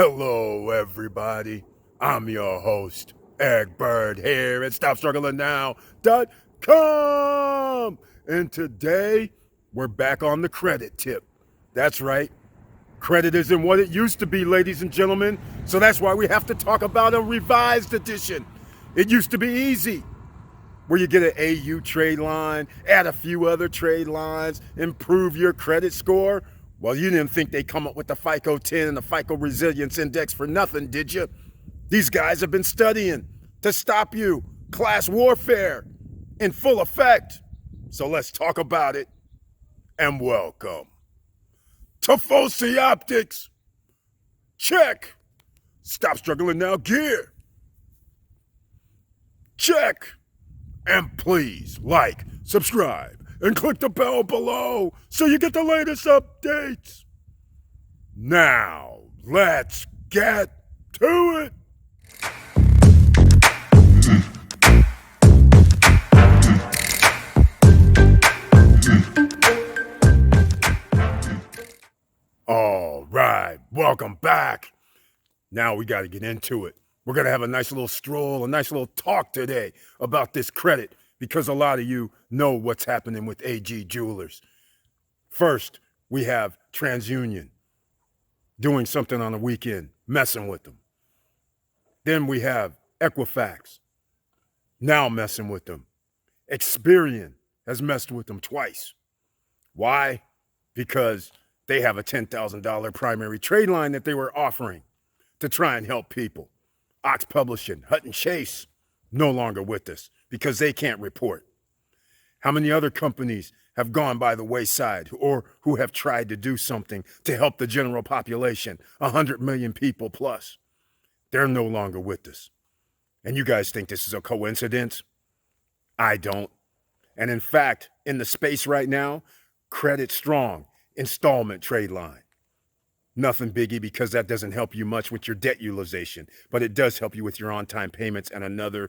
Hello, everybody. I'm your host, Eric Bird, here at StopStrugglingNow.com. And today, we're back on the credit tip. That's right. Credit isn't what it used to be, ladies and gentlemen. So that's why we have to talk about a revised edition. It used to be easy, where you get an AU trade line, add a few other trade lines, improve your credit score. Well, you didn't think they'd come up with the FICO 10 and the FICO Resilience Index for nothing, did you? These guys have been studying to stop you. Class warfare in full effect. So let's talk about it. And welcome to Foci Optics. Check. Stop struggling now gear. Check. And please like, subscribe, and click the bell below so you get the latest updates. Now, let's get to it. All right, welcome back. Now we got to get into it. We're going to have a nice little stroll, a nice little talk today about this credit because a lot of you know what's happening with AG Jewelers. First, we have TransUnion doing something on the weekend, messing with them. Then we have Equifax now messing with them. Experian has messed with them twice. Why? Because they have a $10,000 primary trade line that they were offering to try and help people. Ox Publishing, Hutton Chase, no longer with us because they can't report. How many other companies have gone by the wayside or who have tried to do something to help the general population, 100 million people plus? They're no longer with us. And you guys think this is a coincidence? I don't. And in fact, in the space right now, Credit Strong, installment trade line. Nothing biggie because that doesn't help you much with your debt utilization, but it does help you with your on-time payments and another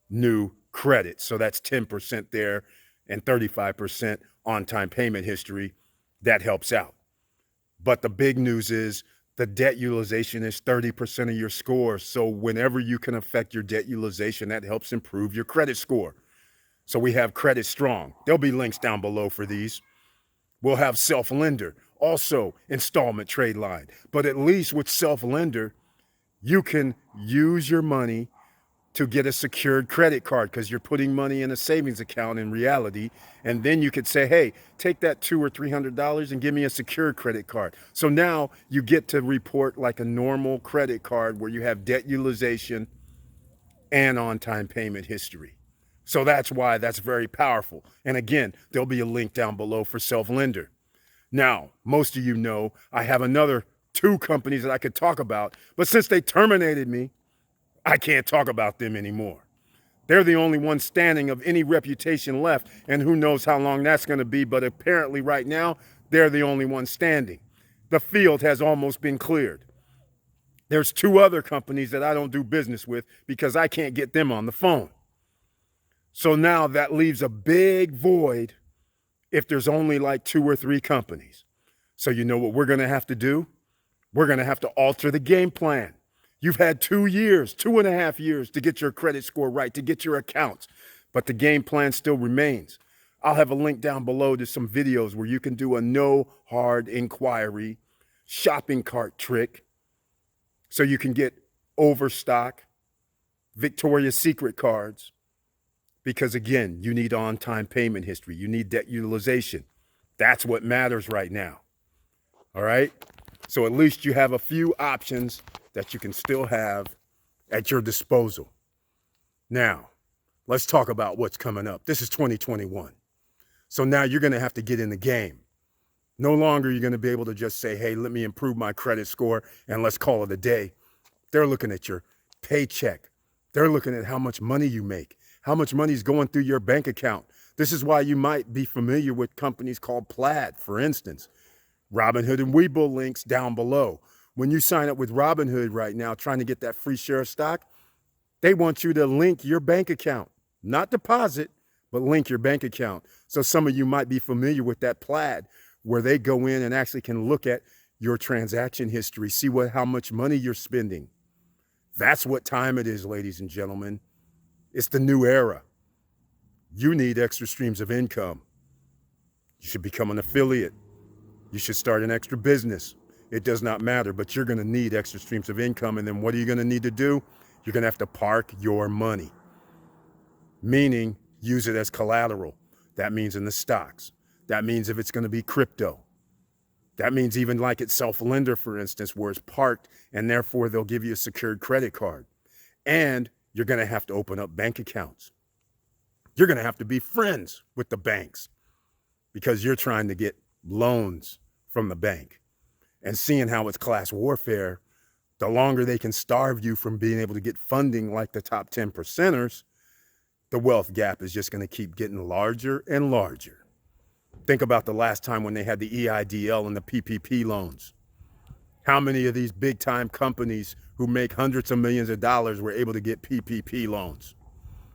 new credit. So that's 10% there and 35% on-time payment history. That helps out. But the big news is the debt utilization is 30% of your score. So whenever you can affect your debt utilization, that helps improve your credit score. So we have Credit Strong. There'll be links down below for these. We'll have Self Lender, also installment trade line. But at least with Self Lender, you can use your money to get a secured credit card because you're putting money in a savings account in reality. And then you could say, hey, take that $200 or $300 and give me a secured credit card. So now you get to report like a normal credit card where you have debt utilization and on-time payment history. So that's why that's very powerful. And again, there'll be a link down below for Self Lender. Now, most of you know I have another 2 companies that I could talk about, but since they terminated me, I can't talk about them anymore. They're the only ones standing of any reputation left, and who knows how long that's going to be, but apparently right now, they're the only ones standing. The field has almost been cleared. There's 2 other companies that I don't do business with because I can't get them on the phone. So now that leaves a big void if there's only like 2 or 3 companies. So you know what we're going to have to do? We're going to have to alter the game plan. You've had 2 years, 2.5 years to get your credit score right, to get your accounts, but the game plan still remains. I'll have a link down below to some videos where you can do a no hard inquiry shopping cart trick so you can get Overstock, Victoria's Secret cards, because again, you need on-time payment history. You need debt utilization. That's what matters right now. All right? So at least you have a few options that you can still have at your disposal. Now, let's talk about what's coming up. This is 2021. So now you're going to have to get in the game. No longer are you going to be able to just say, hey, let me improve my credit score and let's call it a day. They're looking at your paycheck. They're looking at how much money you make, how much money is going through your bank account. This is why you might be familiar with companies called Plaid, for instance. Robinhood and Webull links down below. When you sign up with Robinhood right now, trying to get that free share of stock, they want you to link your bank account, not deposit, but link your bank account. So some of you might be familiar with that Plaid, where they go in and actually can look at your transaction history, see how much money you're spending. That's what time it is, ladies and gentlemen. It's the new era. You need extra streams of income. You should become an affiliate. You should start an extra business. It does not matter, but you're going to need extra streams of income. And then what are you going to need to do? You're going to have to park your money, meaning use it as collateral. That means in the stocks. That means if it's going to be crypto. That means even like at Self-Lender, for instance, where it's parked, and therefore they'll give you a secured credit card. And you're going to have to open up bank accounts. You're going to have to be friends with the banks because you're trying to get loans from the bank. And seeing how it's class warfare, the longer they can starve you from being able to get funding like the top 10 percenters, the wealth gap is just going to keep getting larger and larger. Think about the last time when they had the EIDL and the PPP loans. How many of these big time companies who make hundreds of millions of dollars were able to get PPP loans?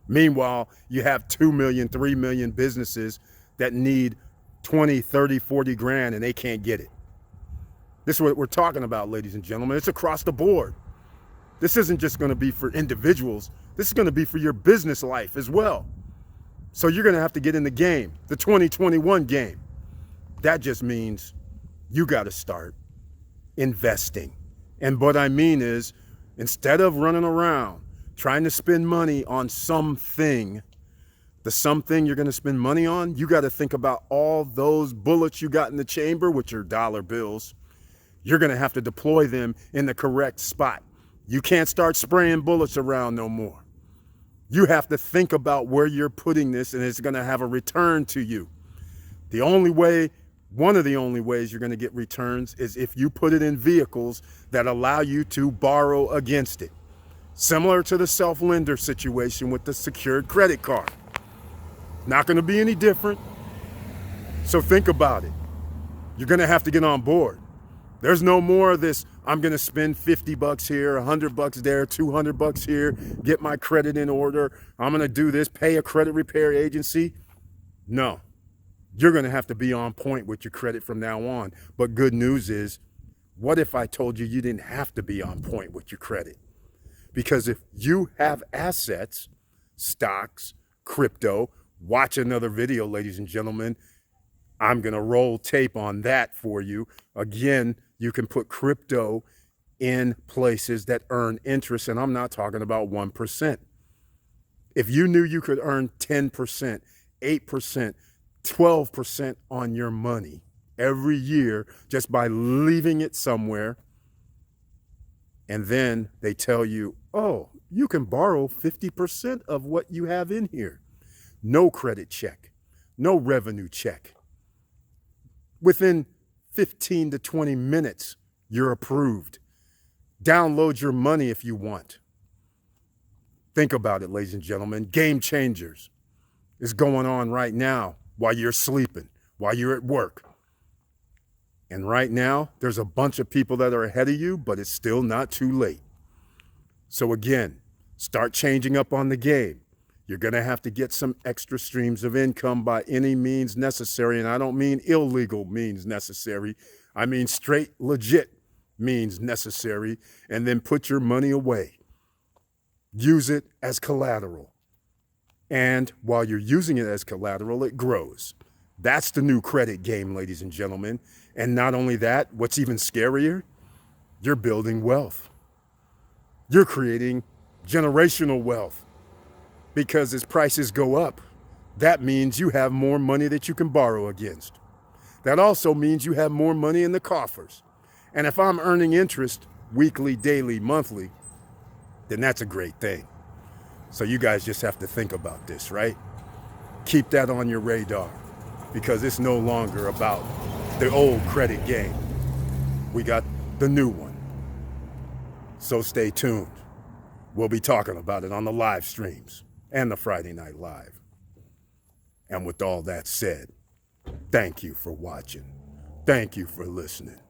Meanwhile, you have 2 million, 3 million businesses that need 20, 30, 40 grand and they can't get it. This is what we're talking about, ladies and gentlemen. It's across the board. This isn't just going to be for individuals. This is going to be for your business life as well. So you're going to have to get in the game, the 2021 game. That just means you got to start investing. And what I mean is, instead of running around trying to spend money on something, the something you're going to spend money on, you got to think about all those bullets you got in the chamber, which are dollar bills. You're going to have to deploy them in the correct spot. You can't start spraying bullets around no more. You have to think about where you're putting this, and it's going to have a return to you. The only way, one of the only ways you're going to get returns is if you put it in vehicles that allow you to borrow against it. Similar to the Self-Lender situation with the secured credit card. Not going to be any different. So think about it. You're going to have to get on board. There's no more of this, I'm going to spend 50 bucks here, 100 bucks there, 200 bucks here, get my credit in order. I'm going to do this, pay a credit repair agency. No, you're going to have to be on point with your credit from now on. But good news is, what if I told you you didn't have to be on point with your credit? Because if you have assets, stocks, crypto, watch another video, ladies and gentlemen. I'm going to roll tape on that for you. Again, you can put crypto in places that earn interest, and I'm not talking about 1%. If you knew you could earn 10%, 8%, 12% on your money every year just by leaving it somewhere, and then they tell you, oh, you can borrow 50% of what you have in here. No credit check, no revenue check. Within 15 to 20 minutes, you're approved. Download your money if you want. Think about it, ladies and gentlemen. Game changers is going on right now while you're sleeping, while you're at work. And right now, there's a bunch of people that are ahead of you, but it's still not too late. So again, start changing up on the game. You're going to have to get some extra streams of income by any means necessary. And I don't mean illegal means necessary. I mean straight, legit means necessary. And then put your money away. Use it as collateral. And while you're using it as collateral, it grows. That's the new credit game, ladies and gentlemen. And not only that, what's even scarier, you're building wealth. You're creating generational wealth. Because as prices go up, that means you have more money that you can borrow against. That also means you have more money in the coffers. And if I'm earning interest weekly, daily, monthly, then that's a great thing. So you guys just have to think about this, right? Keep that on your radar because it's no longer about the old credit game. We got the new one. So stay tuned. We'll be talking about it on the live streams and the Friday Night Live. And with all that said, thank you for watching. Thank you for listening.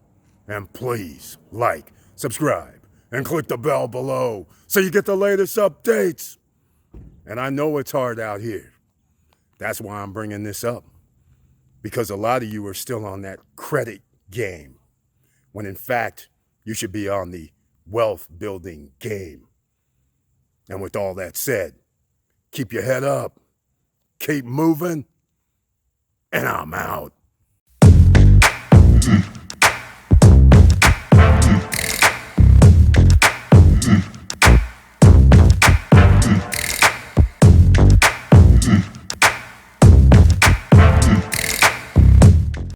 And please like, subscribe, and click the bell below so you get the latest updates. And I know it's hard out here. That's why I'm bringing this up. Because a lot of you are still on that credit game. when in fact, you should be on the wealth building game. And with all that said, keep your head up, keep moving, and I'm out.